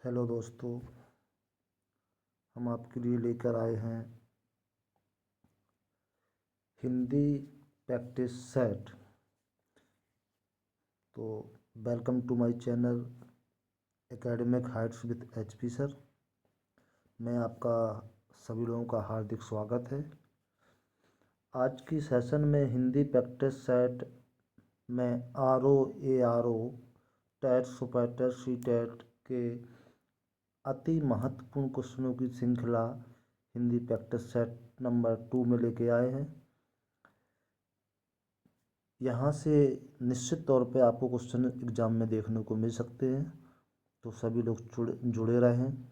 Hello दोस्तों, हम आपके लिए लेकर आए हैं हिंदी प्रैक्टिस सेट। तो welcome to my channel academic heights with HP sir. मैं आपका सभी लोगों का हार्दिक स्वागत है। आज की सेशन में हिंदी प्रैक्टिस सेट में RO, ARO, TET, super TET, C TET के अति महत्वपूर्ण क्वेश्चनों की श्रृंखला हिंदी प्रैक्टिस सेट नंबर 2 में लेके आए हैं। यहाँ से निश्चित तौर पे आपको क्वेश्चन एग्ज़ाम में देखने को मिल सकते हैं, तो सभी लोग जुड़े रहें।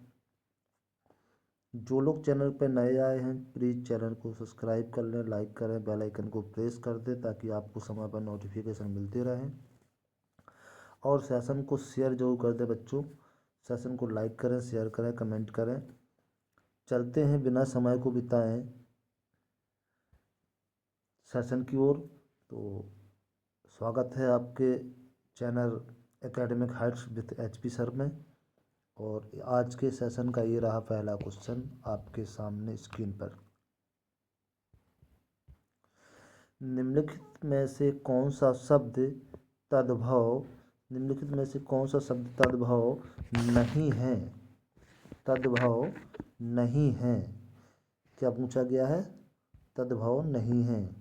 जो लोग चैनल पर नए आए हैं प्लीज़ चैनल को सब्सक्राइब कर लें, लाइक करें, बेल आइकन को प्रेस कर दें ताकि आपको समय पर नोटिफिकेशन मिलते रहें। और सेशन को शेयर जरूर कर दें बच्चों। सेशन को लाइक करें, शेयर करें, कमेंट करें। चलते हैं बिना समय को बिताएं सेशन की ओर। तो स्वागत है आपके channel academic heights with HP sir में। और आज के सेशन का ये रहा पहला क्वेश्चन आपके सामने स्क्रीन पर। निम्नलिखित में से कौन सा शब्द तद्भव नहीं है? तद्भव नहीं है। क्या पूछा गया है? तद्भव नहीं है।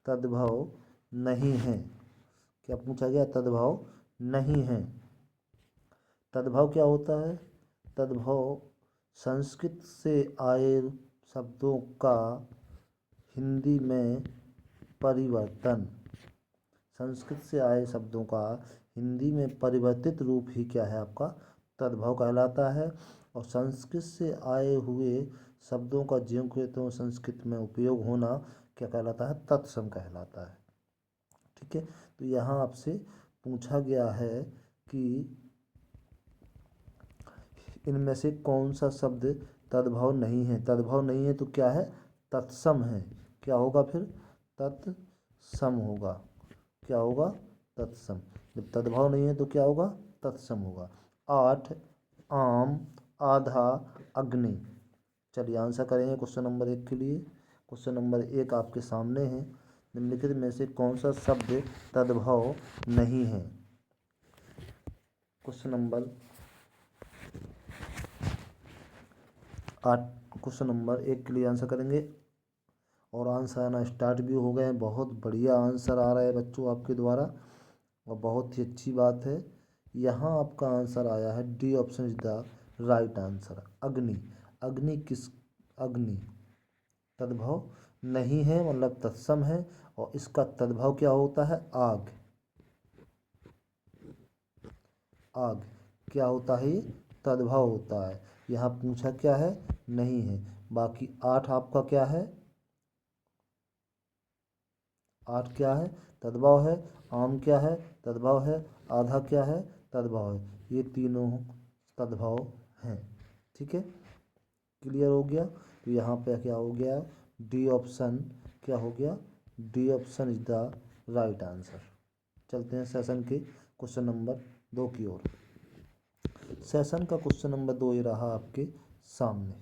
तद्भव नहीं है। क्या पूछा गया? तद्भव नहीं है। तद्भव क्या होता है? तद्भव संस्कृत से आए शब्दों का हिंदी में परिवर्तन। संस्कृत से आए शब्दों का हिंदी में परिवर्तित रूप ही क्या है? आपका तद्भव कहलाता है। और संस्कृत से आए हुए शब्दों का ज्यों के त्यों संस्कृत में उपयोग होना क्या कहलाता है? तत्सम कहलाता है। ठीक है, तो यहाँ आपसे पूछा गया है कि इनमें से कौन सा शब्द तद्भव नहीं है? तद्भव नहीं है तो क्या है? तत्सम है। क्या होगा फिर? तत्सम होगा। क्या होगा? तत्सम। जब तद्भव नहीं है तो क्या होगा? तत्सम होगा। 8 आम, आधा, अग्नि। चलिए आंसर करेंगे क्वेश्चन नंबर 1 के लिए। क्वेश्चन नंबर 1 आपके सामने है। निम्नलिखित में से कौन सा शब्द तद्भव नहीं है? क्वेश्चन नंबर 1 के लिए आंसर करेंगे। और आंसर आना स्टार्ट भी हो गए हैं। बहुत बढ़िया आंसर आ रहा है बच्चों आपके द्वारा और बहुत ही अच्छी बात है। यहाँ आपका आंसर आया है D option is the right answer. अग्नि। अग्नि तद्भव नहीं है, मतलब तत्सम है। और इसका तद्भव क्या होता है? आग। आग क्या होता है? ये तद्भव होता है। यहाँ पूछा क्या है? नहीं है। बाकी 8 आपका क्या है? 8 क्या है? तद्भव है। आम क्या है? तद्भव है। आधा क्या है? तद्भव है। ये तीनों तद्भव हैं। ठीक है, क्लियर हो गया। तो यहाँ पे क्या हो गया? डी ऑप्शन क्या हो गया? D option is the right answer. चलते हैं सेशन के क्वेश्चन नंबर 2 की ओर। सेशन का क्वेश्चन नंबर 2 ये रहा आपके सामने।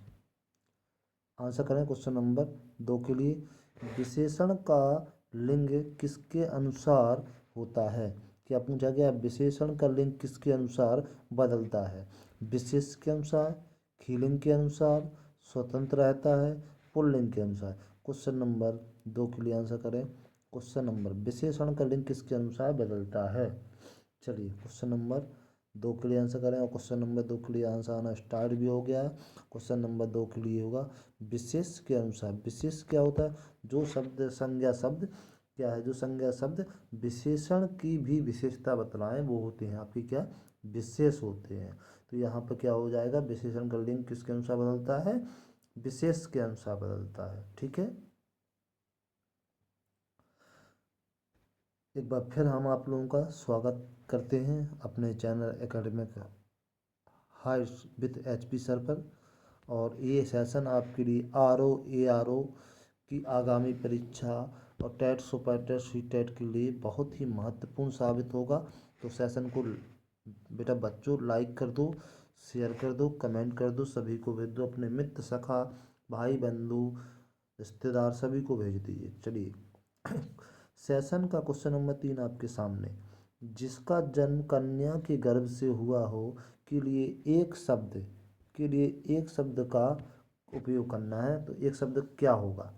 आंसर करें क्वेश्चन नंबर 2 के लिए। विशेषण का लिंग किसके अनुसार होता है? क्या पूछा गया? विशेषण का लिंग किसके अनुसार बदलता है? विशेष के अनुसार, स्त्रीलिंग के अनुसार, स्वतंत्र रहता है, पुल्लिंग के अनुसार। क्वेश्चन नंबर 2 के लिए आंसर करें। क्वेश्चन नंबर विशेषण का लिंग किसके अनुसार बदलता है? चलिए क्वेश्चन नंबर 2 के लिए आंसर करें। और क्वेश्चन नंबर 2 के लिए आंसर आना स्टार्ट भी हो गया है। क्वेश्चन नंबर 2 के लिए होगा विशेष के अनुसार। विशेष क्या होता है? जो शब्द संज्ञा शब्द क्या है? जो संज्ञा शब्द विशेषण की भी विशेषता बतलाएं वो होते हैं आपकी क्या? विशेष होते हैं। तो यहाँ पर क्या हो जाएगा? विशेषण का लिंग किसके अनुसार बदलता है? विशेष के अनुसार बदलता है। ठीक है, एक बार फिर हम आप लोगों का स्वागत करते हैं अपने channel academic heights with HP sir पर। और ये सेशन आपके लिए RO, ARO की आगामी परीक्षा और TET super TET C TET के लिए बहुत ही महत्वपूर्ण साबित होगा। तो सेशन को बेटा बच्चों लाइक कर दो, शेयर कर दो, कमेंट कर दो, सभी को भेज दो, अपने मित्र सखा भाई बंधु रिश्तेदार सभी को भेज दीजिए। चलिए सेशन का क्वेश्चन नंबर 3 आपके सामने। जिसका जन्म कन्या के गर्भ से हुआ हो के लिए एक शब्द का उपयोग करना है। तो एक शब्द क्या होगा?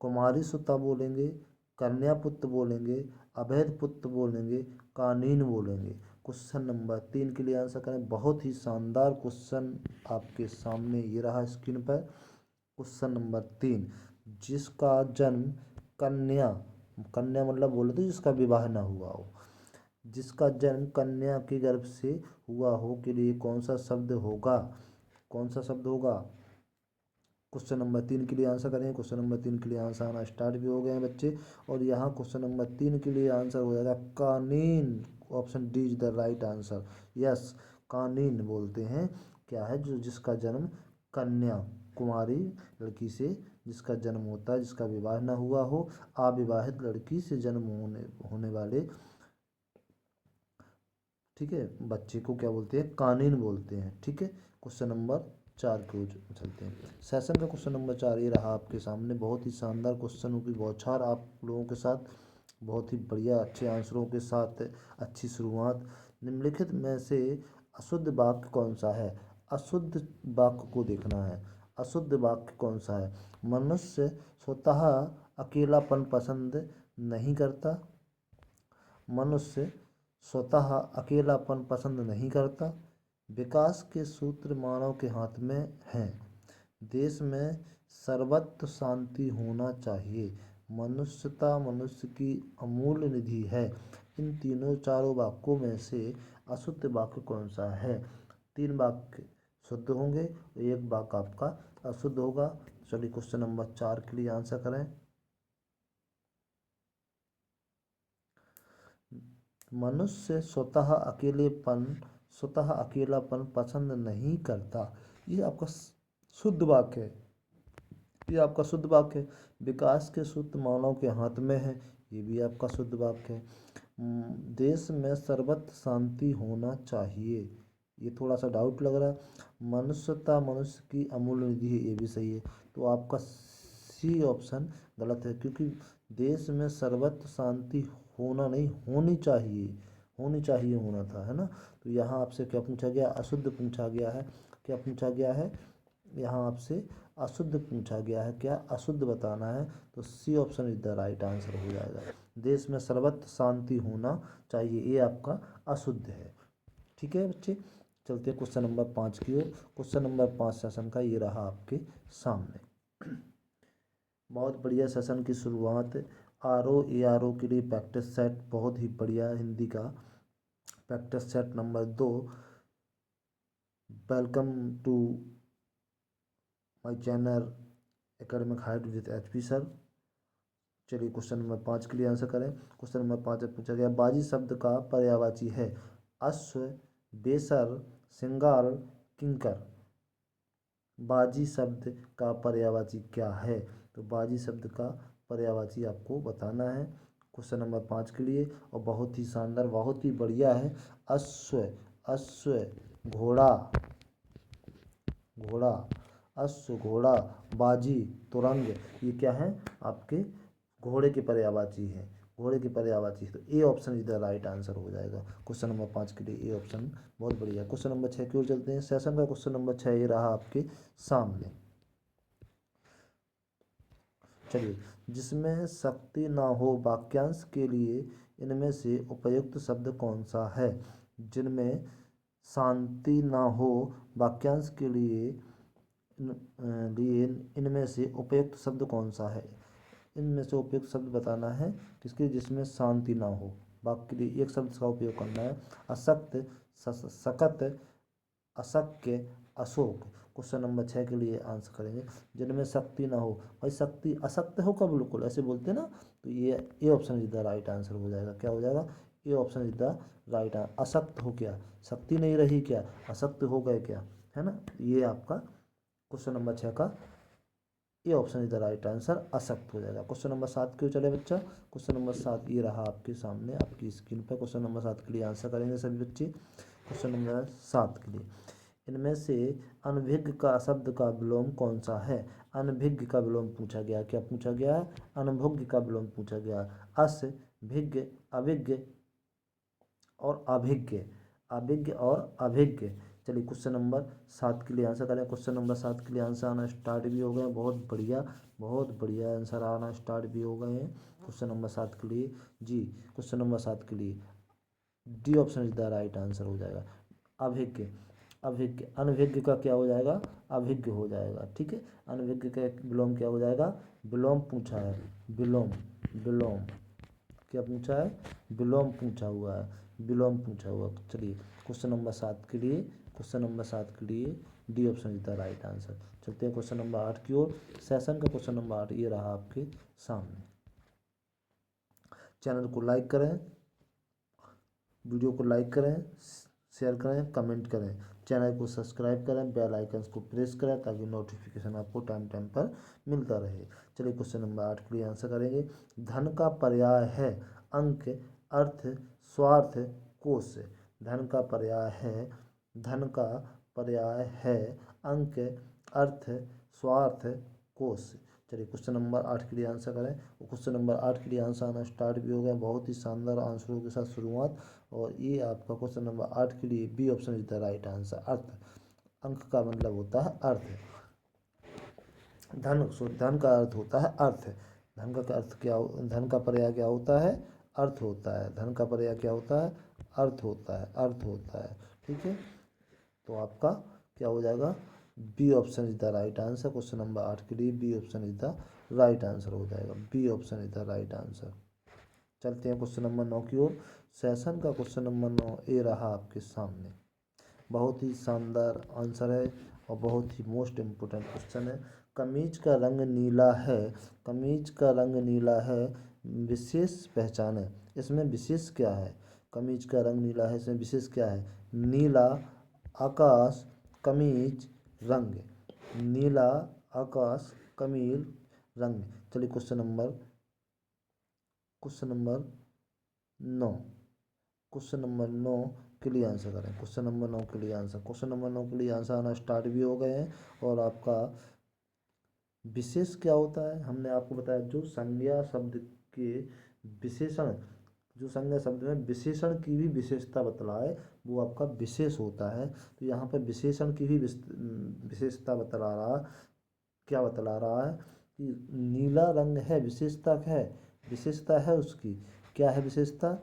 कुमारी सुता बोलेंगे, कन्या पुत्र बोलेंगे, अवैध पुत्र बोलेंगे, कानीन बोलेंगे। क्वेश्चन नंबर 3 के लिए आंसर करें। बहुत ही शानदार क्वेश्चन आपके सामने ये रहा स्क्रीन पर। क्वेश्चन नंबर 3, जिसका जन्म कन्या कन्या मतलब बोले तो जिसका विवाह ना हुआ हो, जिसका जन्म कन्या के गर्भ से हुआ हो के लिए कौन सा शब्द होगा? कौन सा शब्द होगा? क्वेश्चन नंबर 3 के लिए आंसर करें। क्वेश्चन नंबर 3 के लिए आंसर आना स्टार्ट भी हो गए हैं बच्चे। और यहाँ क्वेश्चन नंबर 3 के लिए आंसर हो जाएगा कानीन। Option D is the right answer. Yes, कानीन बोलते हैं क्या है? जो जिसका जन्म कन्या कुमारी लड़की से जिसका जन्म होता है, जिसका विवाह न हुआ हो, अविवाहित लड़की से जन्म होने वाले, ठीक है, बच्चे को क्या बोलते हैं? कानीन बोलते हैं। ठीक है, क्वेश्चन नंबर 4 को चलते हैं। सेशन का क्वेश्चन नंबर 4 ये रहा आपके सामने। बहुत ही शानदार क्वेश्चनों की बौछार आप लोगों के साथ, बहुत ही बढ़िया अच्छे आंसरों के साथ अच्छी शुरुआत। निम्नलिखित में से अशुद्ध वाक्य कौन सा है? अशुद्ध वाक्य को देखना है। अशुद्ध वाक्य कौन सा है? मनुष्य स्वतः अकेलापन पसंद नहीं करता। मनुष्य स्वतः अकेलापन पसंद नहीं करता। विकास के सूत्र मानव के हाथ में हैं। देश में सर्वत्र शांति होना चाहिए। मनुष्यता मनुष्य की अमूल्य निधि है। इन चारों वाक्यों में से अशुद्ध वाक्य कौन सा है? 3 वाक्य शुद्ध होंगे, एक वाक्य आपका अशुद्ध होगा। चलिए क्वेश्चन नंबर 4 के लिए आंसर करें। मनुष्य स्वतः अकेलापन पसंद नहीं करता। ये आपका शुद्ध वाक्य है। ये आपका शुद्ध वाक्य है। विकास के सूत्र मानव के हाथ में है। ये भी आपका शुद्ध वाक्य है। देश में सर्वत्र शांति होना चाहिए। ये थोड़ा सा डाउट लग रहा है। मनुष्यता मनुष्य की अमूल्य निधि है, ये भी सही है। तो आपका सी ऑप्शन गलत है, क्योंकि देश में सर्वत्र शांति होना नहीं, होनी चाहिए। होनी चाहिए होना था, है ना। तो यहाँ आपसे क्या पूछा गया? अशुद्ध पूछा गया है। क्या पूछा गया है? यहाँ आपसे अशुद्ध पूछा गया है। क्या अशुद्ध बताना है? तो C option is the right answer हो जाएगा। देश में सर्वत्र शांति होना चाहिए, ये आपका अशुद्ध है। ठीक है बच्चे, चलते हैं क्वेश्चन नंबर 5 की ओर। क्वेश्चन नंबर 5 सेशन का ये रहा आपके सामने। बहुत बढ़िया सेशन की शुरुआत। ARO के लिए प्रैक्टिस सेट बहुत ही बढ़िया हिंदी का practice set number 2। Welcome to my channel academic height with HP sir. चलिए क्वेश्चन नंबर 5 के लिए आंसर करें। क्वेश्चन नंबर 5 में पूछा गया, बाजी शब्द का पर्यायवाची है अश्व, बेसर, सिंगार, किंकर। बाजी शब्द का पर्यायवाची क्या है? तो बाजी शब्द का पर्यायवाची आपको बताना है क्वेश्चन नंबर 5 के लिए। और बहुत ही शानदार, बहुत ही बढ़िया है। अश्व, अश्व, घोड़ा, घोड़ा, अश्व, घोड़ा, बाजी, तुरंग, ये क्या है? आपके घोड़े के पर्यायवाची है। घोड़े की पर्यायवाची, तो ए option is the right answer हो जाएगा क्वेश्चन नंबर 5 के लिए। ए ऑप्शन बहुत बढ़िया। क्वेश्चन नंबर 6 की ओर चलते हैं। सेशन का क्वेश्चन नंबर 6 ये रहा आपके सामने। चलिए, जिसमें शक्ति ना हो वाक्यांश के लिए इनमें से उपयुक्त शब्द कौन सा है? जिनमें शांति ना हो वाक्यांश के लिए इनमें से उपयुक्त शब्द कौन सा है? इनमें से उपयुक्त शब्द बताना है किसके? जिसमें शांति ना हो। वाक्य के लिए एक शब्द का उपयोग करना है। अशक्त, सकत, अशक्य, अशोक। क्वेश्चन नंबर 6 के लिए आंसर करेंगे। जिनमें शक्ति ना हो, भाई शक्ति अशक्त हो का बिल्कुल ऐसे बोलते हैं ना। तो ये option is the right answer हो जाएगा। क्या हो जाएगा? ये option is the right answer. अशक्त हो क्या? शक्ति नहीं रही क्या? अशक्त हो गए क्या? है ना। ये आपका क्वेश्चन नंबर 6 का A option is the right answer, अशक्त हो जाएगा। क्वेश्चन नंबर 7 क्यों चले बच्चा, क्वेश्चन नंबर 7 ये रहा आपके सामने आपकी स्क्रीन पर। क्वेश्चन नंबर 7 के लिए आंसर करेंगे सभी बच्चे। क्वेश्चन नंबर 7 के लिए, इनमें से अनभिज्ञ का शब्द का विलोम कौन सा है। अनभिज्ञ का विलोम पूछा गया, क्या पूछा गया, अनभिज्ञ का विलोम पूछा गया। अस, भिज्ञ, अभिज्ञ और अभिज्ञ, अभिज्ञ और अभिज्ञ। चलिए क्वेश्चन नंबर 7 के लिए आंसर करें। क्वेश्चन नंबर 7 के लिए आंसर आना स्टार्ट भी हो गए, बहुत बढ़िया, बहुत बढ़िया आंसर आना स्टार्ट भी हो गए हैं क्वेश्चन नंबर 7 के लिए जी। क्वेश्चन नंबर 7 के लिए D option is the right answer हो जाएगा, अभिज्ञ। अभिज्ञ, अनभिज्ञ का क्या हो जाएगा, अभिज्ञ हो जाएगा, ठीक है। अनभिज्ञ का विलोम क्या हो जाएगा, विलोम पूछा है, विलोम, विलोम क्या पूछा है, विलोम पूछा हुआ है, विलोम पूछा हुआ। चलिए क्वेश्चन नंबर 7 के लिए, क्वेश्चन नंबर 7 के लिए D option is the right answer. चलते हैं क्वेश्चन नंबर 8 की ओर। सेशन का क्वेश्चन नंबर 8 ये रहा आपके सामने। चैनल को लाइक करें, वीडियो को लाइक करें, शेयर करें, कमेंट करें, चैनल को सब्सक्राइब करें, बेल आइकन्स को प्रेस करें ताकि नोटिफिकेशन आपको टाइम टाइम पर मिलता रहे। चलिए क्वेश्चन नंबर 8 के लिए आंसर करेंगे। धन का पर्याय है अंक, अर्थ, स्वार्थ, कोश। धन का पर्याय है, धन का पर्याय है अंक, अर्थ, स्वार्थ, कोश। चलिए क्वेश्चन नंबर 8 के लिए आंसर करें। क्वेश्चन नंबर 8 के लिए आंसर आना स्टार्ट भी हो गया, बहुत ही शानदार आंसरों के साथ शुरुआत। और ये आपका क्वेश्चन नंबर 8 के लिए B option is the right answer, अर्थ। अंक का मतलब होता है अर्थ, धन, धन का अर्थ होता है अर्थ। धन का अर्थ क्या, धन का पर्याय क्या होता है, अर्थ होता है। धन का पर्याय क्या होता है, अर्थ होता है, अर्थ होता है, ठीक है। तो आपका क्या हो जाएगा, B option is the right answer. Question number 8 के लिए B option is the right answer हो जाएगा, B option is the right answer. चलते हैं क्वेश्चन नंबर 9 की ओर। सेशन का क्वेश्चन नंबर 9 ये रहा आपके सामने, बहुत ही शानदार आंसर है और बहुत ही मोस्ट इम्पोर्टेंट क्वेश्चन है। कमीज का रंग नीला है, कमीज का रंग नीला है, विशेष पहचान है। इसमें विशेष क्या है, कमीज का रंग नीला है, इसमें विशेष क्या है, नीला आकाश, कमीज, रंग, नीला आकाश, कमीज, रंग। चलिए क्वेश्चन नंबर 9, क्वेश्चन नंबर 9 के लिए आंसर करें। क्वेश्चन नंबर 9 के लिए आंसर, क्वेश्चन नंबर 9 के लिए आंसर आना स्टार्ट भी हो गए हैं। और आपका विशेष क्या होता है, हमने आपको बताया जो संज्ञा शब्द के विशेषण, जो संज्ञा शब्द में विशेषण की भी विशेषता बतलाए वो आपका विशेष होता है। तो यहाँ पर विशेषण की भी विशेषता बतला रहा, क्या बतला रहा है कि नीला रंग है, विशेषता है, विशेषता है उसकी, क्या है विशेषता,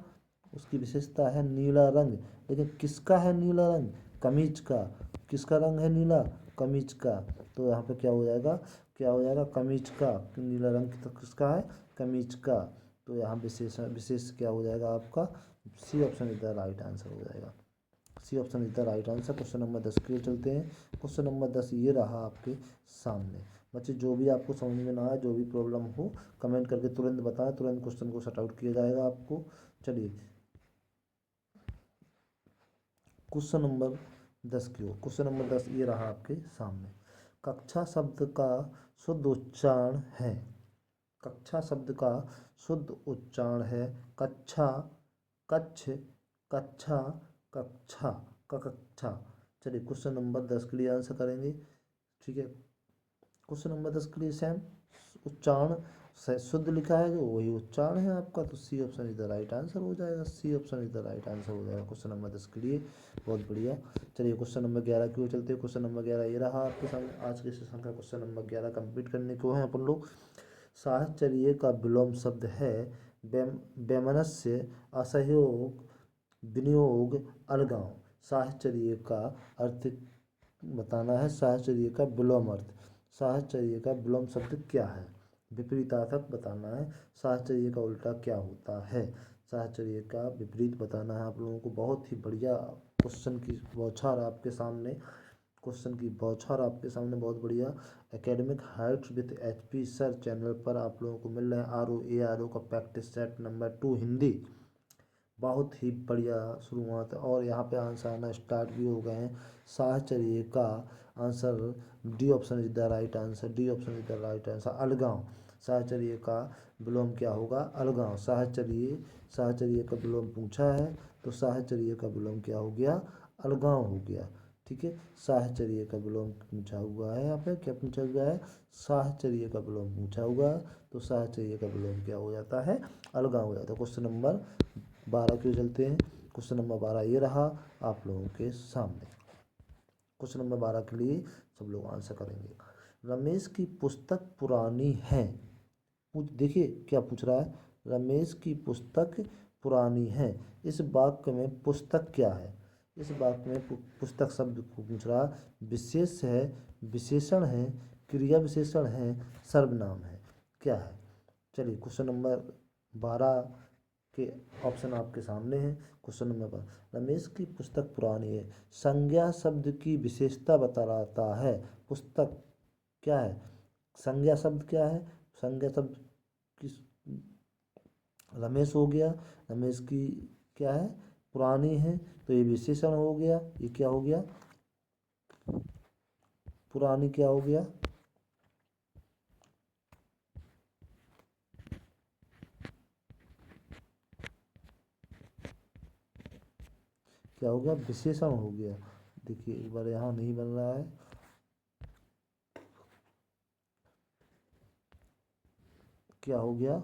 उसकी विशेषता है नीला रंग। लेकिन किसका है नीला रंग, कमीज का, किसका रंग है नीला, कमीज का। तो यहाँ पे क्या हो जाएगा, क्या हो जाएगा, कमीज का, नीला रंग तो किसका है, कमीज का। तो यहाँ विशेष क्या हो जाएगा आपका, C option is the right answer हो जाएगा, C option is the right answer. Question number 10 के लिए चलते हैं। क्वेश्चन नंबर 10 ये रहा आपके सामने। बच्चे जो भी आपको समझ में ना आए, जो भी प्रॉब्लम हो, कमेंट करके तुरंत बताएं, तुरंत क्वेश्चन को सॉर्ट आउट किया जाएगा आपको। चलिए क्वेश्चन नंबर 10 की ओर। क्वेश्चन नंबर 10 ये रहा आपके सामने। कक्षा शब्द का शुद्ध उच्चारण है, कक्षा शब्द का शुद्ध उच्चारण है कक्षा, कच्छ, कक्षा, कक्षा, कक्षा। चलिए क्वेश्चन नंबर 10 के लिए आंसर करेंगे, ठीक है। क्वेश्चन नंबर 10 के लिए सेम उच्चारण शुद्ध लिखा है जो वही उच्चारण है आपका, तो C option is the right answer हो जाएगा, C option is the right answer हो जाएगा क्वेश्चन नंबर 10 के लिए। बहुत बढ़िया। चलिए क्वेश्चन नंबर 11 की ओर चलते हैं। क्वेश्चन नंबर 11 ये रहा आपके सामने। आज के सेशन का क्वेश्चन नंबर 11 कंप्लीट करने को है अपन लोग। साहचर्य का विलोम शब्द है वैमनस्य, असहयोग, विनियोग, अलगाव। साहचर्य का अर्थ बताना है, साहचर्य का विलोम अर्थ, साहचर्य का विलोम शब्द क्या है, विपरीतार्थक बताना है, साहचर्य का उल्टा क्या होता है, साहचर्य का विपरीत बताना है आप लोगों को। बहुत ही बढ़िया क्वेश्चन की बौछार आपके सामने, क्वेश्चन की बौछार आपके सामने, बहुत बढ़िया। Academic heights with HP sir channel पर आप लोगों को मिल रहा है ROARO का प्रैक्टिस सेट नंबर 2 हिंदी। बहुत ही बढ़िया शुरुआत है और यहाँ पे आंसर आना स्टार्ट भी हो गए हैं। साहचर्य का answer D option is the right answer. D option is the right answer. अलगांव, साहचर्य का विलोम क्या होगा? अलगांव। साहचर्य का विलोम पूछा है तो साहचर्य का विलोम क्या हो गया? अलगांव हो गया। ठीक है, साहचर्य का विलोम पूछा हुआ है। यहाँ पे क्या पूछा हुआ है? साहचर्य का विलोम पूछा हुआ है तो साहचर्य का विलोम क्या हो जाता है? अलगांव हो जाता है। क्वेश्चन नंबर 12 क्यों चलते हैं? क्वेश्चन नंबर 12 ये रहा आप लोगों के सामने। क्वेश्चन नंबर 12 के लिए सब लोग आंसर करेंगे। रमेश की पुस्तक पुरानी है। देखिए क्या पूछ रहा है? रमेश की पुस्तक पुरानी है। इस वाक्य में पुस्तक क्या है? इस वाक्य में पुस्तक शब्द को पूछ रहा है। विशेष है, विशेषण है, क्रिया विशेषण है, सर्वनाम है, क्या है? चलिए क्वेश्चन नंबर 12 के ऑप्शन आपके सामने हैं। क्वेश्चन नंबर 12, रमेश की पुस्तक पुरानी है। संज्ञा शब्द की विशेषता बताता है। पुस्तक क्या है? संज्ञा शब्द क्या है? संज्ञा शब्द किस? रमेश हो गया। रमेश की क्या है? पुरानी है तो ये विशेषण हो गया। ये क्या हो गया? पुरानी क्या हो गया? क्या हो गया? विशेषण हो गया। देखिए एक बार यहाँ नहीं बन रहा है। क्या हो गया?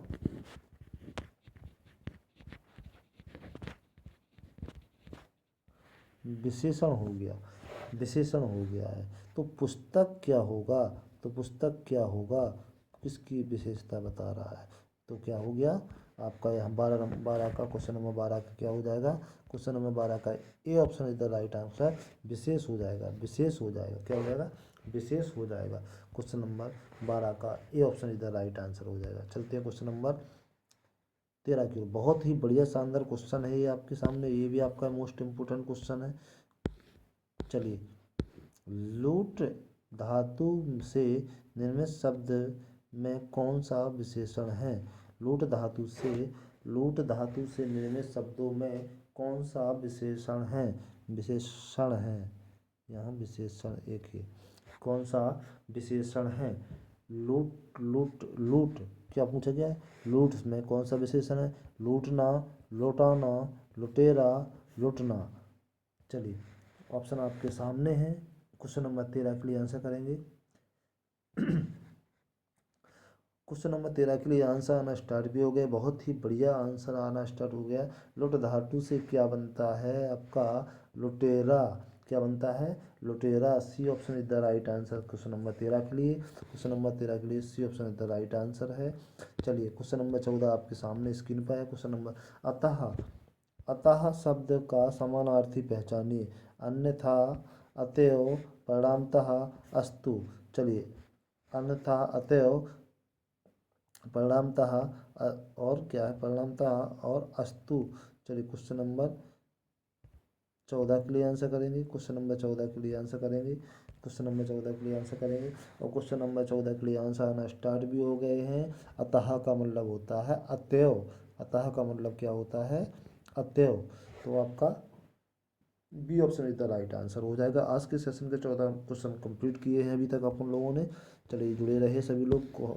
विशेषण हो गया। विशेषण हो गया है तो पुस्तक क्या होगा? तो पुस्तक क्या होगा? किसकी विशेषता बता रहा है? तो क्या हो गया आपका? यहाँ 12 का क्वेश्चन नंबर 12 का क्या हो जाएगा? क्वेश्चन नंबर 12 का A option is the right answer. विशेष हो जाएगा। विशेष हो जाएगा। क्या हो जाएगा? विशेष हो जाएगा। क्वेश्चन नंबर 12 का A option is the right answer हो जाएगा। चलते हैं क्वेश्चन नंबर 13 की ओर। बहुत ही बढ़िया शानदार क्वेश्चन है ये आपके सामने। ये भी आपका मोस्ट इम्पोर्टेंट क्वेश्चन है। चलिए, लूट धातु से निर्मित शब्द में कौन सा विशेषण है? लूट धातु से निर्मित शब्दों में कौन सा विशेषण है? विशेषण है। यहाँ विशेषण एक है। कौन सा विशेषण है? लूट लूट लूट क्या पूछा गया है? लूट में कौन सा विशेषण है? लूटना, लौटाना, लुटेरा, लुटना। चलिए ऑप्शन आपके सामने है। क्वेश्चन नंबर 13 के लिए आंसर करेंगे। क्वेश्चन नंबर 13 के लिए आंसर आना स्टार्ट भी हो गया। बहुत ही बढ़िया आंसर आना स्टार्ट हो गया। लुट धातु से क्या बनता है आपका? लुटेरा। क्या बनता है? लुटेरा। C option is the right answer question number 13 के लिए। क्वेश्चन नंबर 13 के लिए C option is the right answer है। चलिए क्वेश्चन नंबर 14 आपके सामने स्क्रीन पर है। क्वेश्चन नंबर अतः अतः शब्द का समानार्थी पहचानिए। अन्यथा, अतएव, परिणामतः, अस्तु। चलिए, अन्यथा, अतएव, परिणामतः और क्या है? परिणामतः और अस्तु। चलिए क्वेश्चन नंबर 14 के लिए आंसर करेंगे। क्वेश्चन नंबर 14 के लिए आंसर करेंगे। क्वेश्चन नंबर 14 के लिए आंसर करेंगे और क्वेश्चन नंबर 14 के लिए आंसर आना स्टार्ट भी हो गए हैं। अतः का मतलब होता है अतएव। अतः का मतलब क्या होता है? अतएव। तो आपका B option is the right answer हो जाएगा। आज के सेशन के 14 क्वेश्चन कंप्लीट किए हैं अभी तक अपन लोगों ने। चलिए जुड़े रहे सभी लोग को।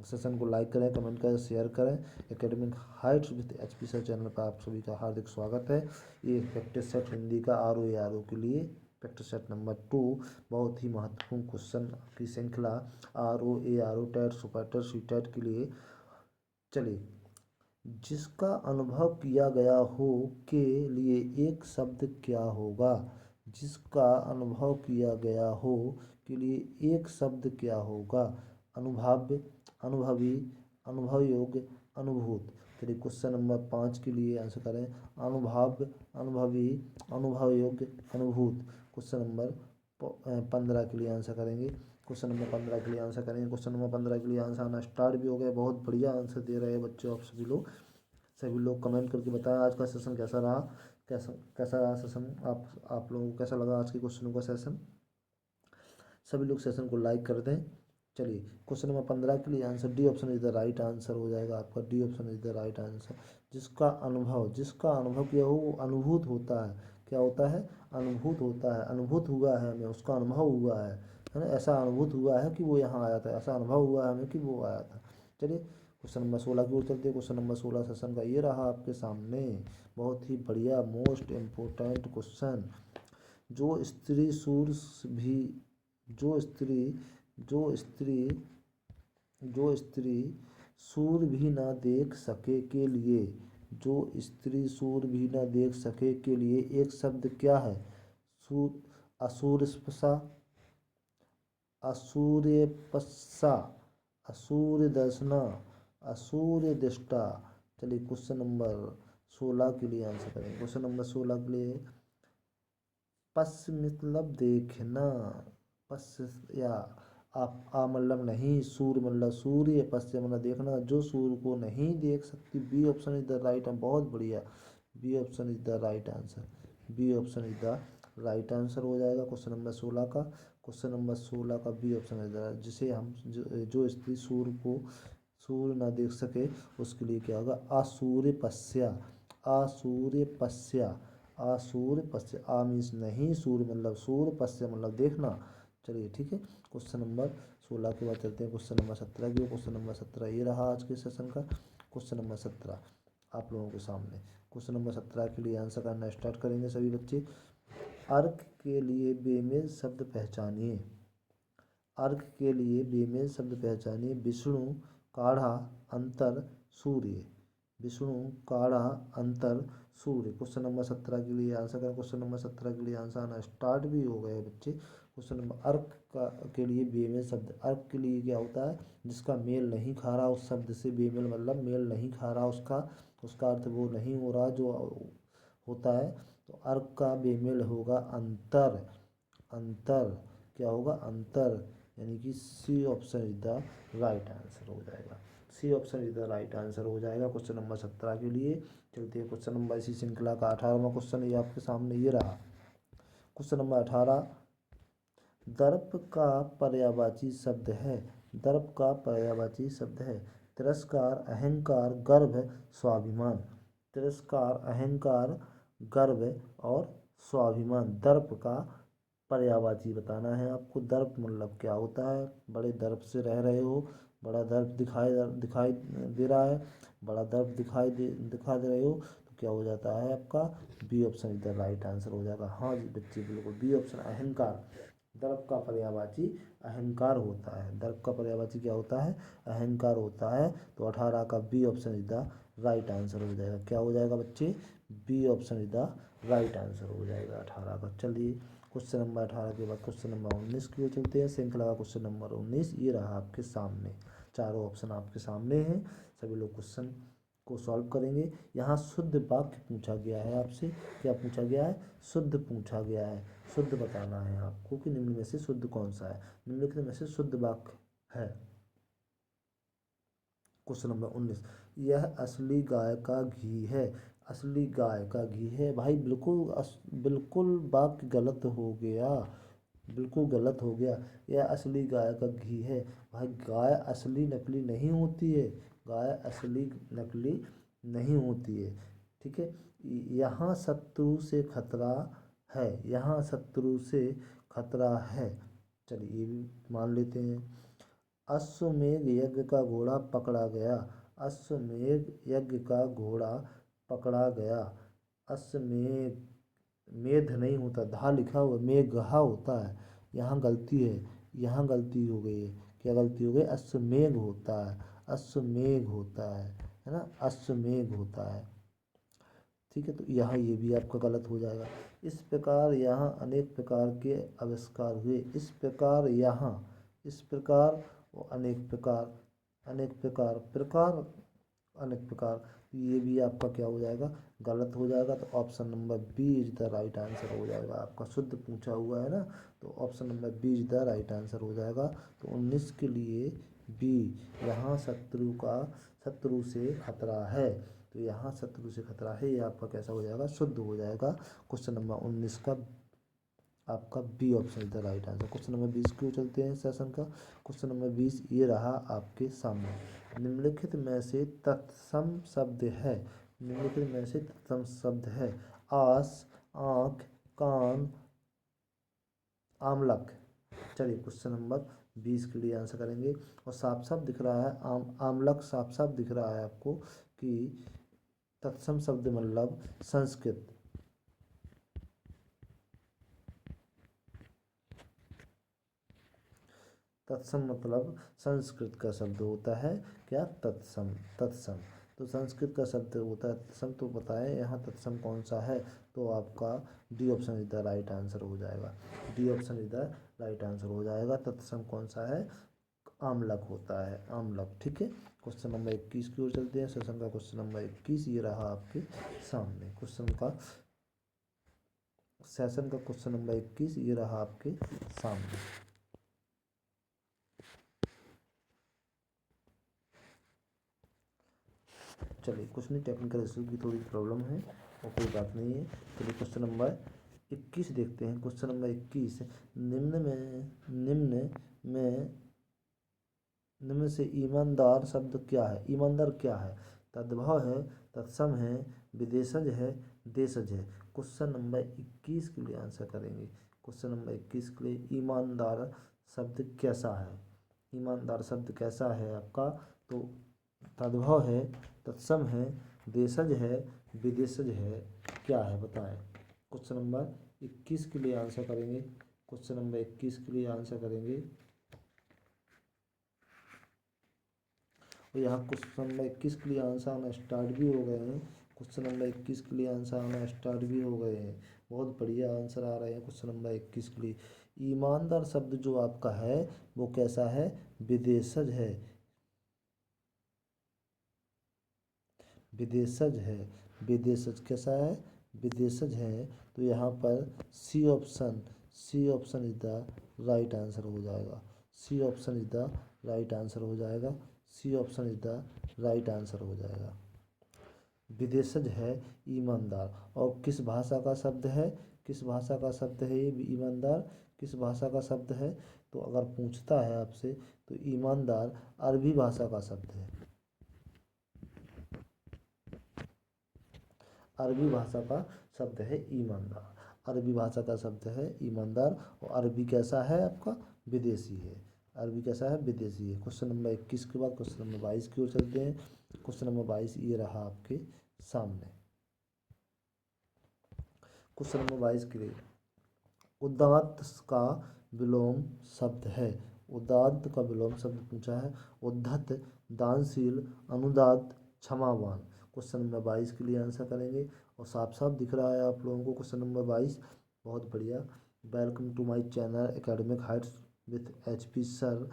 सेशन को लाइक करें, कमेंट करें, शेयर करें। Academic heights with HP sir channel पर आप सभी का हार्दिक स्वागत है। ये प्रैक्टिस सेट हिंदी का आर ओ के लिए प्रैक्टिस सेट नंबर 2 बहुत ही महत्वपूर्ण क्वेश्चन की श्रृंखला R O TET super TET C TET के लिए। चलिए, जिसका अनुभव किया गया हो के लिए एक शब्द क्या होगा? जिसका अनुभव किया गया हो के लिए एक शब्द क्या होगा? अनुभाव्य, अनुभवी, अनुभव योग्य, अनुभूत। चलिए क्वेश्चन नंबर 5 के लिए आंसर करें। अनुभाव्य, अनुभवी, अनुभव योग्य, अनुभूत। क्वेश्चन नंबर 15 के लिए आंसर करेंगे। क्वेश्चन नंबर 15 के लिए आंसर करेंगे। क्वेश्चन नंबर 15 के लिए आंसर आना स्टार्ट भी हो गया। बहुत बढ़िया आंसर दे रहे हैं बच्चों आप सभी लोग। सभी लोग कमेंट करके बताएं आज का सेशन कैसा रहा। कैसा रहा सेशन? आप लोगों को कैसा लगा आज के क्वेश्चनों का सेशन? सभी लोग सेशन को लाइक कर दें चलिए क्वेश्चन नंबर 15 के लिए answer D option is the right answer हो जाएगा आपका। D option is the right answer. जिसका अनुभव किया हो वो अनुभूत होता है। क्या होता है? अनुभूत होता है। अनुभूत हुआ है हमें, उसका अनुभव हुआ है ना। ऐसा अनुभूत हुआ है कि वो यहाँ आया था, ऐसा अनुभव हुआ है हमें कि वो आया था। चलिए क्वेश्चन नंबर 16 की ओर चलते हैं। क्वेश्चन नंबर 16 सेशन का ये रहा आपके सामने। बहुत ही बढ़िया मोस्ट इम्पोर्टेंट क्वेश्चन। जो स्त्री सूर भी जो स्त्री जो स्त्री जो स्त्री सूर भी ना देख सके के लिए जो स्त्री सूर भी ना देख सके के लिए एक शब्द क्या है? सूर, असूरस्पशा, असूर्यपस्सा, असूर्य दर्शना, असूर्य दृष्टा। चलिए क्वेश्चन नंबर 16 के लिए आंसर करेंगे। क्वेश्चन नंबर 16 के लिए पस मतलब देखना। पस या आ मतलब नहीं, सूर्य मतलब सूर्य, पश्य मतलब देखना। जो सूर्य को नहीं देख सकती, B option is the right. बहुत बढ़िया, B option is the right answer. B option is the right answer हो जाएगा क्वेश्चन नंबर 16 का। क्वेश्चन नंबर 16 का बी ऑप्शन इज द, जिसे हम जो स्त्री सूर्य ना देख सके उसके लिए क्या होगा? असूर्य पश्या, असूर्य पश्या, असूर्य पश्य। आ मीन्स नहीं, सूर्य मतलब सूर्य, पश्य मतलब देखना। चलिए ठीक है। क्वेश्चन नंबर 16 के बाद चलते हैं क्वेश्चन नंबर 17 की। क्वेश्चन नंबर 17 ये रहा आज के सेशन का। क्वेश्चन नंबर 17 आप लोगों के सामने। क्वेश्चन नंबर 17 के लिए आंसर करना स्टार्ट करेंगे सभी बच्चे। अर्क के लिए बेमेल शब्द पहचानिए। अर्क के लिए बेमेल शब्द पहचानिए। विष्णु, काढ़ा, अंतर, सूर्य। विष्णु, काढ़ा, अंतर, सूर्य। क्वेश्चन नंबर 17 के लिए आंसर करें। क्वेश्चन नंबर 17 के लिए आंसर आना स्टार्ट भी हो गए बच्चे। क्वेश्चन नंबर अर्क के लिए बेमेल शब्द। अर्क के लिए क्या होता है? जिसका मेल नहीं खा रहा उस शब्द से। बेमेल मतलब मेल नहीं खा रहा उसका अर्थ वो नहीं हो रहा जो होता है। तो अर्क का बेमेल होगा अंतर। अंतर क्या होगा? अंतर। यानी कि C option is the right answer हो जाएगा। C option is the right answer हो जाएगा क्वेश्चन नंबर 17 के लिए। चलते हैं क्वेश्चन नंबर इसी श्रृंखला का 18वां क्वेश्चन ये आपके सामने ये रहा। क्वेश्चन नंबर 18, दर्प का पर्यायवाची शब्द है। दर्प का पर्यायवाची शब्द है तिरस्कार, अहंकार, गर्व, स्वाभिमान। तिरस्कार, अहंकार, गर्व और स्वाभिमान। दर्प का पर्यायवाची बताना है आपको। दर्प मतलब क्या होता है? बड़े दर्प से रह रहे हो, बड़ा दर्प दिखाई दे रहा है, बड़ा दर्प दिखा दे रहे हो तो क्या हो जाता है आपका? B option is the right answer हो जाएगा। हाँ जी बच्चे बिल्कुल, बी ऑप्शन अहंकार। दर्प का पर्यायवाची अहंकार होता है। दर्प का पर्यायवाची क्या होता है? अहंकार होता है। तो 18 का B option is the right answer हो जाएगा। क्या हो जाएगा बच्चे? B option is the right answer हो जाएगा 18 का। चलिए क्वेश्चन नंबर 18 के बाद क्वेश्चन नंबर 19 की ओर चलते हैं। श्रृंखला का क्वेश्चन नंबर 19 ये रहा आपके सामने। चारों ऑप्शन आपके सामने हैं। सभी लोग क्वेश्चन को सॉल्व करेंगे। यहाँ शुद्ध वाक्य पूछा गया है आपसे। क्या पूछा गया है? शुद्ध पूछा गया है। शुद्ध बताना है आपको कि निम्न में से शुद्ध कौन सा है। निम्नलिखित में से शुद्ध वाक्य है। क्वेश्चन नंबर 19, यह असली गाय का घी है। असली गाय का घी है भाई, बिल्कुल वाक्य गलत हो गया। बिल्कुल गलत हो गया। यह असली गाय का घी है। भाई गाय असली नकली नहीं होती है। गाय असली नकली नहीं होती है। ठीक है। यहाँ शत्रु से खतरा है। यहाँ शत्रु से खतरा है। चलिए ये भी मान लेते हैं। अश्वमेध यज्ञ का घोड़ा पकड़ा गया। अश्वमेध यज्ञ का घोड़ा पकड़ा गया। अश्वमेध, मेध नहीं होता, धा लिखा हुआ, मेघा होता है। यहाँ गलती है, यहाँ गलती हो गई है। क्या गलती हो गई? अश्वमेघ होता है, अश्वमेघ होता है ना, अश्वमेघ होता है। ठीक है। तो यहाँ ये भी आपका गलत हो जाएगा। इस प्रकार यहाँ अनेक प्रकार के आविष्कार हुए। इस प्रकार यहाँ, इस प्रकार और अनेक प्रकार, अनेक प्रकार, प्रकार, अनेक प्रकार। ये भी आपका क्या हो जाएगा? गलत हो जाएगा। तो option number B is the right answer हो जाएगा आपका। शुद्ध पूछा हुआ है ना, तो option number B is the right answer हो जाएगा। तो 19 के लिए बी, यहाँ शत्रु से खतरा है। तो यहाँ शत्रु से खतरा है, ये आपका कैसा हो जाएगा? शुद्ध हो जाएगा। क्वेश्चन नंबर 19 का आपका B option is the right answer. Question number 20 की ओर चलते हैं सेशन का। क्वेश्चन नंबर 20 ये रहा आपके सामने। निम्नलिखित में से तत्सम शब्द है। निम्नलिखित में से तत्सम शब्द है। आस, आँख, कान, आमलक। चलिए क्वेश्चन नंबर 20 के लिए आंसर करेंगे। और साफ साफ दिख रहा है आमलक साफ साफ दिख रहा है आपको कि तत्सम शब्द मतलब संस्कृत। तत्सम मतलब संस्कृत का शब्द होता है क्या, तत्सम। तत्सम तो संस्कृत का शब्द होता है तत्सम। तो बताएं यहाँ तत्सम कौन सा है, तो आपका D option is the right answer हो जाएगा। D option is the right answer हो जाएगा। तत्सम कौन सा है, आमलक होता है, आमलक। ठीक है, क्वेश्चन नंबर 21 की ओर चलते हैं। सेशन का क्वेश्चन नंबर 21 ये रहा आपके सामने। सेशन का क्वेश्चन नंबर 21 ये रहा आपके सामने। चलिए कुछ नहीं, टेक्निकल इशू की थोड़ी प्रॉब्लम है और कोई बात नहीं है। चलिए क्वेश्चन नंबर 21 देखते हैं। क्वेश्चन नंबर 21, निम्न से ईमानदार शब्द क्या है। ईमानदार क्या है, तद्भव है, तत्सम है, विदेशज है, देशज है। क्वेश्चन नंबर 21 के लिए आंसर करेंगे। क्वेश्चन नंबर 21 के लिए ईमानदार शब्द कैसा है। ईमानदार शब्द कैसा है आपका, तो तद्भव है, तत्सम है, देशज है, विदेशज है, क्या है बताएं। क्वेश्चन नंबर 21 के लिए आंसर करेंगे। क्वेश्चन नंबर 21 के लिए आंसर करेंगे। और यहाँ क्वेश्चन नंबर 21 के लिए आंसर आना स्टार्ट भी हो गए हैं। क्वेश्चन नंबर 21 के लिए आंसर आना स्टार्ट भी हो गए हैं। बहुत बढ़िया आंसर आ रहे हैं क्वेश्चन नंबर 21 के लिए। ईमानदार शब्द जो आपका है वो कैसा है, विदेशज है। विदेशज है, विदेशज कैसा है, विदेशज है। तो यहाँ पर C option is the right answer हो जाएगा। C option is the right answer हो जाएगा। C option is the right answer हो जाएगा। विदेशज है ईमानदार। और किस भाषा का शब्द है, किस भाषा का शब्द है ये ईमानदार, किस भाषा का शब्द है। तो अगर पूछता है आपसे तो ईमानदार अरबी भाषा का शब्द है। अरबी भाषा का शब्द है ईमानदार। अरबी भाषा का शब्द है ईमानदार। और अरबी कैसा है आपका, विदेशी है। अरबी कैसा है, विदेशी है। क्वेश्चन नंबर 21 के बाद क्वेश्चन नंबर 22 की ओर चलते हैं। क्वेश्चन नंबर 22 ये रहा आपके सामने। क्वेश्चन नंबर 22 के लिए उदात्त का विलोम शब्द है। उदात्त का विलोम शब्द पूछा है। उद्धत, दानशील, अनुदात, क्षमावान। क्वेश्चन नंबर 22 के लिए आंसर करेंगे। और साफ साफ दिख रहा है आप लोगों को क्वेश्चन नंबर 22। बहुत बढ़िया। Welcome to my channel academic heights with HP sir.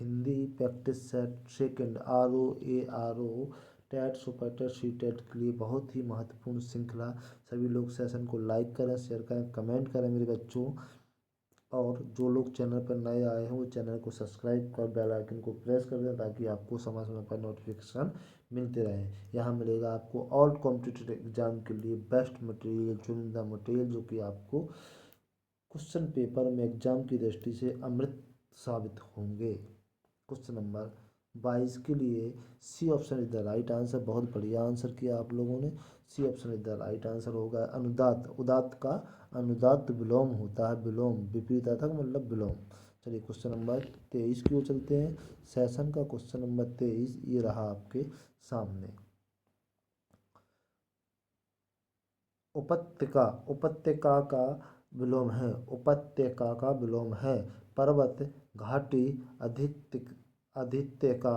Hindi practice set second ROA TET super TET C TET के लिए बहुत ही महत्वपूर्ण श्रृंखला। सभी लोग सेशन को लाइक करें, शेयर करें, कमेंट करें मेरे बच्चों। और जो लोग चैनल पर नए आए हैं वो चैनल को सब्सक्राइब कर बेल आइकन को प्रेस कर दें ताकि आपको समय समय पर नोटिफिकेशन मिलते रहें। यहाँ मिलेगा आपको ऑल कॉम्पिटिटिव एग्जाम के लिए बेस्ट मटेरियल, चुनिंदा मटेरियल जो कि आपको क्वेश्चन पेपर में एग्जाम की दृष्टि से अमृत साबित होंगे। क्वेश्चन नंबर 22 के लिए C option is the right answer. बहुत बढ़िया आंसर किया आप लोगों ने। C option is the right answer होगा अनुदात। उदात का अनुदात विलोम होता है, विलोम विपरीतार्थक मतलब विलोम। चलिए क्वेश्चन नंबर 23 की ओर चलते हैं। सेशन का क्वेश्चन नंबर 23 ये रहा आपके सामने। उपत्यका, उपत्यका का विलोम है। उपत्यका का विलोम है पर्वत, घाटी, अधित्यका,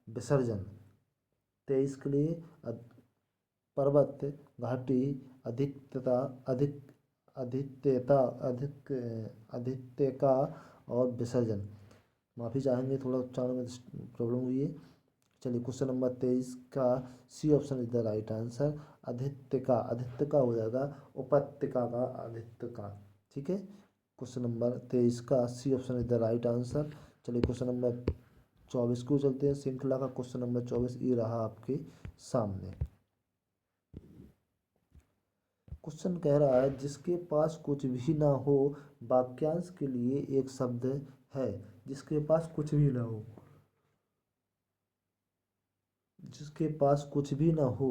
विसर्जन। 23 के लिए पर्वत, घाटी, अधिकता, अधित्यता, अधित्यका और विसर्जन। माफ़ी चाहेंगे, थोड़ा उच्चारण में प्रॉब्लम हुई है। चलिए क्वेश्चन नंबर 23 का C option is the right answer. अधित्यका, अधित्यका हो जाएगा उपत्यका का अधित्यका। ठीक है, क्वेश्चन नंबर 23 का C option is the right answer. चलिए क्वेश्चन नंबर 24 को चलते हैं। श्रृंखला का क्वेश्चन नंबर 24 ये रहा आपके सामने। क्वेश्चन कह रहा है जिसके पास कुछ भी ना हो वाक्यांश के लिए एक शब्द है। जिसके पास कुछ भी ना हो, जिसके पास कुछ भी ना हो,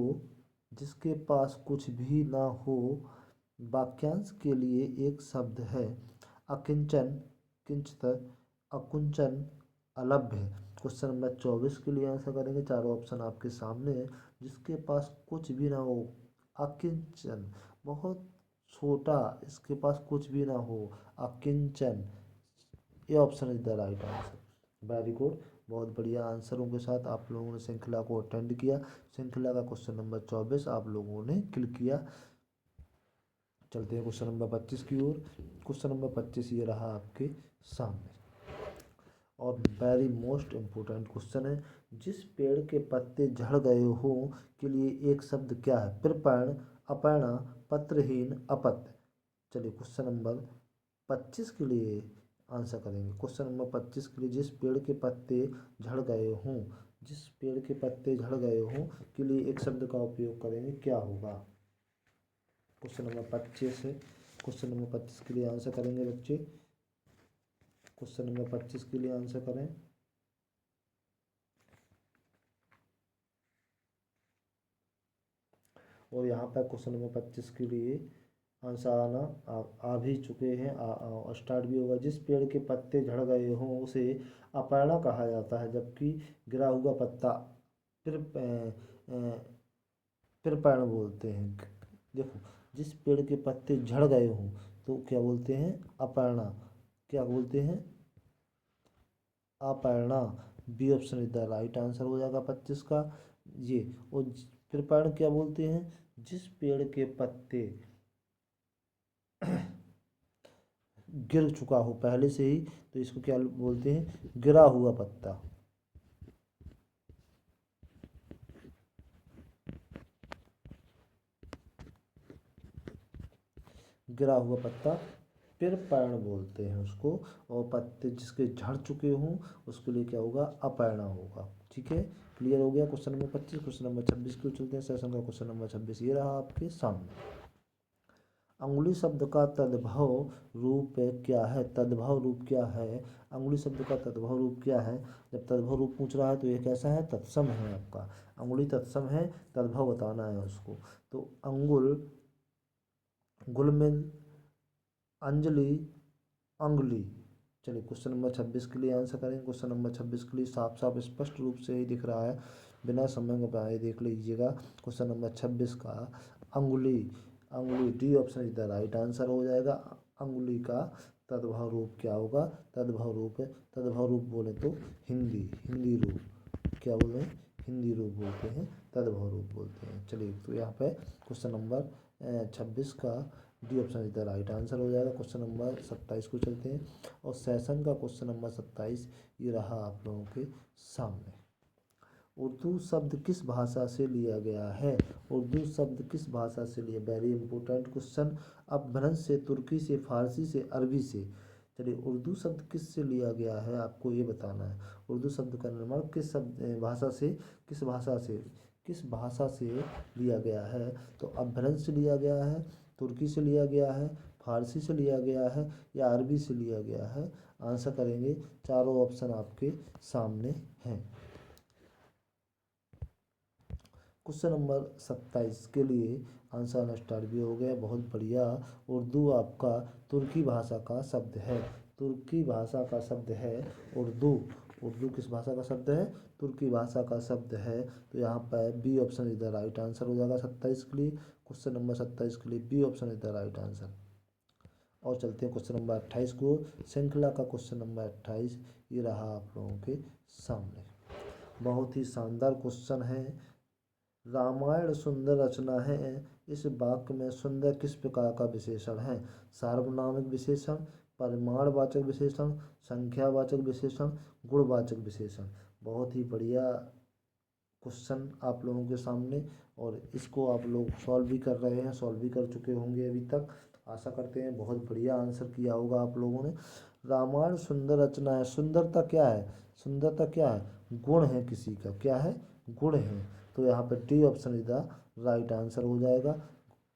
जिसके पास कुछ भी ना हो वाक्यांश के लिए एक शब्द है। अकिंचन, किंचित, अकुंचन, अलभ्य। क्वेश्चन नंबर 24 के लिए आंसर करेंगे। चारों ऑप्शन आपके सामने है। जिसके पास कुछ भी ना हो, अकिंचन, बहुत छोटा, इसके पास कुछ भी ना हो, अकिंचन, ये option is the right answer. Very good, बहुत बढ़िया आंसरों के साथ आप लोगों ने श्रृंखला को अटेंड किया। श्रृंखला का क्वेश्चन नंबर 24 आप लोगों ने क्लिक किया। चलते हैं क्वेश्चन नंबर 25 की ओर। क्वेश्चन नंबर 25 ये रहा आपके सामने और वेरी मोस्ट इम्पोर्टेंट क्वेश्चन है। जिस पेड़ के पत्ते झड़ गए हों के लिए एक शब्द क्या है? कृपण, अपर्णा, पत्रहीन, अपत्य। चलिए क्वेश्चन नंबर 25 के लिए आंसर करेंगे। क्वेश्चन नंबर 25 के लिए जिस पेड़ के पत्ते झड़ गए हों, जिस पेड़ के पत्ते झड़ गए हों के लिए एक शब्द का उपयोग करेंगे, क्या होगा? क्वेश्चन नंबर 25 है। क्वेश्चन नंबर 25 के लिए आंसर करेंगे बच्चे। क्वेश्चन नंबर 25 के लिए आंसर करें। और यहाँ पर क्वेश्चन नंबर 25 के लिए आंसर आना आ भी चुके हैं, स्टार्ट भी होगा। जिस पेड़ के पत्ते झड़ गए हों उसे अपर्णा कहा जाता है, जबकि गिरा हुआ पत्ता कृपण बोलते हैं। देखो, जिस पेड़ के पत्ते झड़ गए हों तो क्या बोलते हैं? अपर्णा। क्या बोलते हैं? Aparna. B option is the right answer हो जाएगा 25 का ये। और कृपण क्या बोलते हैं? जिस पेड़ के पत्ते गिर चुका हो पहले से ही, तो इसको क्या बोलते हैं? गिरा हुआ पत्ता। गिरा हुआ पत्ता कृपण बोलते हैं उसको। और पत्ते जिसके झड़ चुके हों उसके लिए क्या होगा? अपर्णा होगा। ठीक है, क्लियर हो गया क्वेश्चन नंबर 25। क्वेश्चन नंबर 26 को चलते हैं। सेशन का क्वेश्चन नंबर 26 ये रहा आपके सामने। अंगुली शब्द का तद्भव रूप क्या है? तद्भव रूप क्या है? अंगुली शब्द का तद्भव रूप क्या है? जब तद्भव रूप पूछ रहा है तो ये कैसा है? तत्सम है आपका। अंगुली तत्सम है, तद्भव बताना है उसको। तो अंगुल, गुलमिल, अंजलि, अंगुली। चलिए क्वेश्चन नंबर 26 के लिए आंसर करेंगे। क्वेश्चन नंबर 26 के लिए साफ साफ स्पष्ट रूप से ही दिख रहा है, बिना समय गवाए देख लीजिएगा। क्वेश्चन नंबर 26 का अंगुली, अंगुली, D option is the right answer हो जाएगा। अंगुली का तद्भव रूप क्या होगा? तद्भव रूप, तद्भव रूप बोले तो हिंदी, हिंदी रूप। क्या बोले? हिंदी रूप बोलते हैं, तद्भव रूप बोलते हैं। चलिए तो यहाँ पे क्वेश्चन नंबर 26 का D option is the right answer हो जाएगा। क्वेश्चन नंबर 27 को चलते हैं। और सेशन का क्वेश्चन नंबर 27 ये रहा आप लोगों के सामने। उर्दू शब्द किस भाषा से लिया गया है? उर्दू शब्द किस भाषा से लिया? Very important question. अपभ्रंश से, तुर्की से, फारसी से, अरबी से। चलिए उर्दू शब्द किस से लिया गया है आपको ये बताना है। उर्दू शब्द का निर्माण किस शब्द भाषा से, किस भाषा से, किस भाषा से लिया गया है? तो अपभ्रंश से लिया गया है, तुर्की से लिया गया है, फारसी से लिया गया है, या अरबी से लिया गया है? आंसर करेंगे। चारों ऑप्शन आपके सामने हैं। क्वेश्चन नंबर 27 के लिए आंसर आना स्टार्ट भी हो गया। बहुत बढ़िया। उर्दू आपका तुर्की भाषा का शब्द है। तुर्की भाषा का शब्द है उर्दू। उर्दू किस भाषा का शब्द है? तुर्की भाषा का शब्द है। तो यहाँ पर B option is the right answer हो जाएगा 27 के लिए। क्वेश्चन नंबर 27 के लिए B option is the right answer. और चलते हैं क्वेश्चन नंबर 28 को। श्रृंखला का क्वेश्चन नंबर 28 ये रहा आप लोगों के सामने। बहुत ही शानदार क्वेश्चन है। रामायण सुंदर रचना है, इस वाक्य में सुंदर किस प्रकार का विशेषण है? सार्वनामिक विशेषण, परिमाणवाचक विशेषण, संख्यावाचक विशेषण, गुणवाचक विशेषण। बहुत ही बढ़िया क्वेश्चन आप लोगों के सामने। और इसको आप लोग सॉल्व भी कर रहे हैं, सॉल्व भी कर चुके होंगे अभी तक। आशा करते हैं बहुत बढ़िया आंसर किया होगा आप लोगों ने। रामायण सुंदर रचना है। सुंदरता क्या है? सुंदरता क्या है? गुण है किसी का। क्या है? गुण है। तो यहाँ पर D option is the right answer हो जाएगा।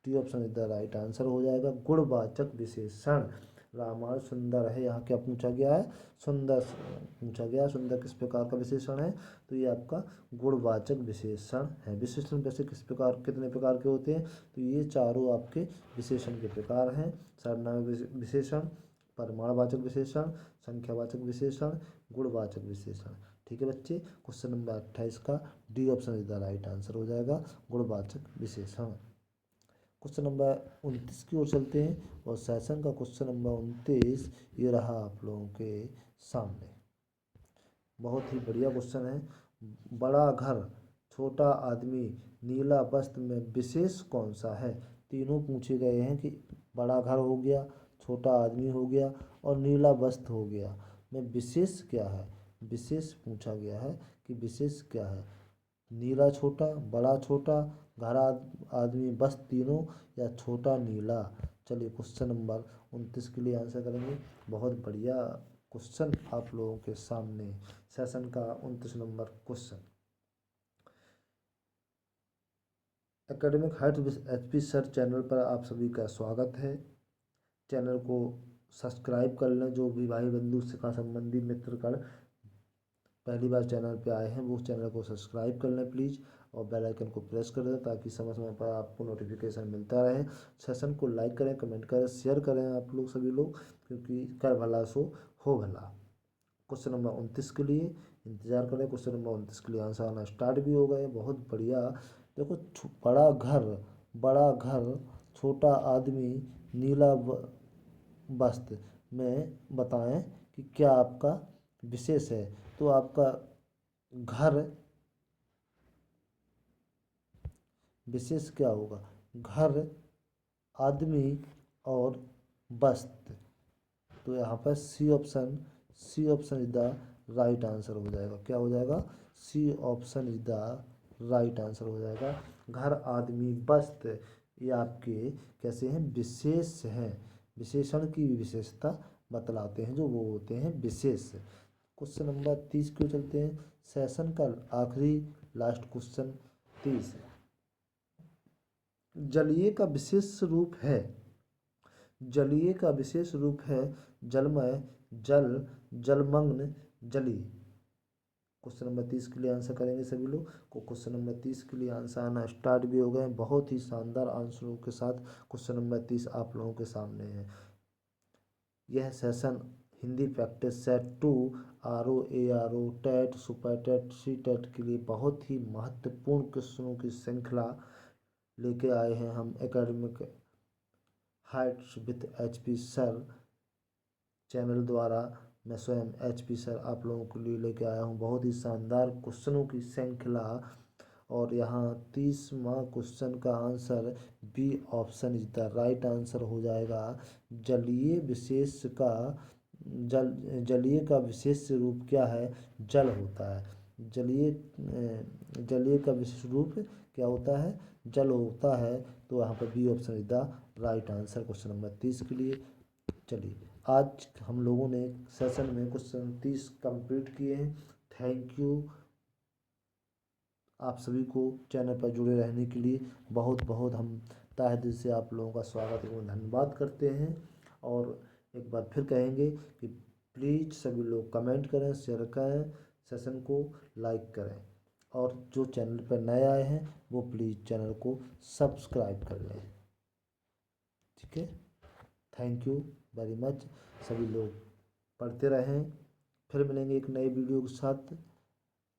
D option is the right answer हो जाएगा। गुणवाचक विशेषण, रामायण सुंदर है, यहाँ क्या पूछा गया है, सुंदर पूछा गया। सुंदर किस प्रकार का विशेषण है, तो ये आपका गुणवाचक विशेषण है। विशेषण वैसे किस प्रकार, कितने प्रकार के होते हैं, तो ये चारों आपके विशेषण के प्रकार हैं। सर्वनाम विशेषण, परिमाणवाचक विशेषण, संख्यावाचक विशेषण, गुणवाचक विशेषण। ठीक है बच्चे, क्वेश्चन नंबर 28 का D option is the right answer हो जाएगा, गुणवाचक विशेषण। क्वेश्चन नंबर 29 की ओर चलते हैं, और सेशन का क्वेश्चन नंबर 29 ये रहा आप लोगों के सामने। बहुत ही बढ़िया क्वेश्चन है। बड़ा घर, छोटा आदमी, नीला वस्त्र में विशेष कौन सा है। तीनों पूछे गए हैं कि बड़ा घर हो गया, छोटा आदमी हो गया और नीला वस्त्र हो गया, में विशेष क्या है। विशेष पूछा गया है कि विशेष क्या है, नीला छोटा, बड़ा छोटा, घर आदमी, बस तीनों, या छोटा नीला। चलिए क्वेश्चन नंबर 29 के लिए आंसर करेंगे। बहुत बढ़िया क्वेश्चन आप लोगों के सामने, सेशन का 29 number question. Academic Heights HP sir channel पर आप सभी का स्वागत है। चैनल को सब्सक्राइब कर लें, जो भी भाई बंधु शिक्षा संबंधी मित्रगण पहली बार चैनल पे आए हैं वो चैनल को सब्सक्राइब कर लें प्लीज़, और बेल आइकन को प्रेस कर दें ताकि समय समय पर आपको नोटिफिकेशन मिलता रहे। सेशन को लाइक करें, कमेंट करें, शेयर करें आप लोग सभी लोग, क्योंकि कर भला सो हो भला। क्वेश्चन नंबर 29 के लिए इंतजार करें। क्वेश्चन नंबर 29 के लिए आंसर आना स्टार्ट भी हो गए। बहुत बढ़िया। देखो, बड़ा घर, छोटा आदमी, नीला वस्त्र में बताएं कि क्या आपका विशेष है। तो आपका घर विशेष क्या होगा, घर, आदमी और वस्त्र। तो यहाँ पर C option is the right answer हो जाएगा। क्या हो जाएगा, C option is the right answer हो जाएगा। घर, आदमी, वस्त्र ये आपके कैसे हैं, विशेष हैं। विशेषण की विशेषता बतलाते हैं, जो वो होते हैं विशेष। क्वेश्चन नंबर 30 क्यों चलते हैं, सेशन का आखिरी लास्ट क्वेश्चन 30। जलीय का विशेष रूप है, जलीय का विशेष रूप है जलमय, जल, जलमग्न, जली। क्वेश्चन नंबर 30 के लिए आंसर करेंगे सभी लोग को। क्वेश्चन नंबर 30 के लिए आंसर आना स्टार्ट भी हो गए। बहुत ही शानदार आंसरों के साथ क्वेश्चन नंबर 30 आप लोगों के सामने है। यह session Hindi practice set 2 RO ARO TET, super TET, C TET के लिए बहुत ही महत्वपूर्ण क्वेश्चनों की श्रृंखला लेके आए हैं हम academic heights with HP sir channel द्वारा। मैं स्वयं HP सर आप लोगों के लिए लेके आया हूँ बहुत ही शानदार क्वेश्चनों की श्रृंखला। और यहाँ 30वां क्वेश्चन का answer B option is the right answer हो जाएगा। जलीय विशेष का जलीय का विशेष रूप क्या है, जल होता है। जलीय का विशेष रूप क्या होता है, जल होता है। तो यहाँ पर B option is the right answer question number 30 के लिए। चलिए, आज हम लोगों ने सेशन में क्वेश्चन 30 कंप्लीट किए हैं। थैंक यू आप सभी को चैनल पर जुड़े रहने के लिए। बहुत बहुत हम तहे दिल से आप लोगों का स्वागत एवं धन्यवाद करते हैं। और एक बार फिर कहेंगे कि प्लीज़ सभी लोग कमेंट करें, शेयर करें, सेशन को लाइक करें, और जो चैनल पर नए आए हैं वो प्लीज़ चैनल को सब्सक्राइब कर लें। ठीक है, थैंक यू वेरी मच। सभी लोग पढ़ते रहें। फिर मिलेंगे एक नए वीडियो के साथ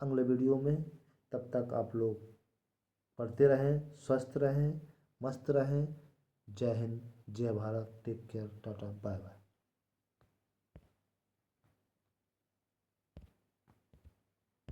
अगले वीडियो में। तब तक आप लोग पढ़ते रहें, स्वस्थ रहें, मस्त रहें। जय हिंद, जय Bharat, take care, tata, bye bye.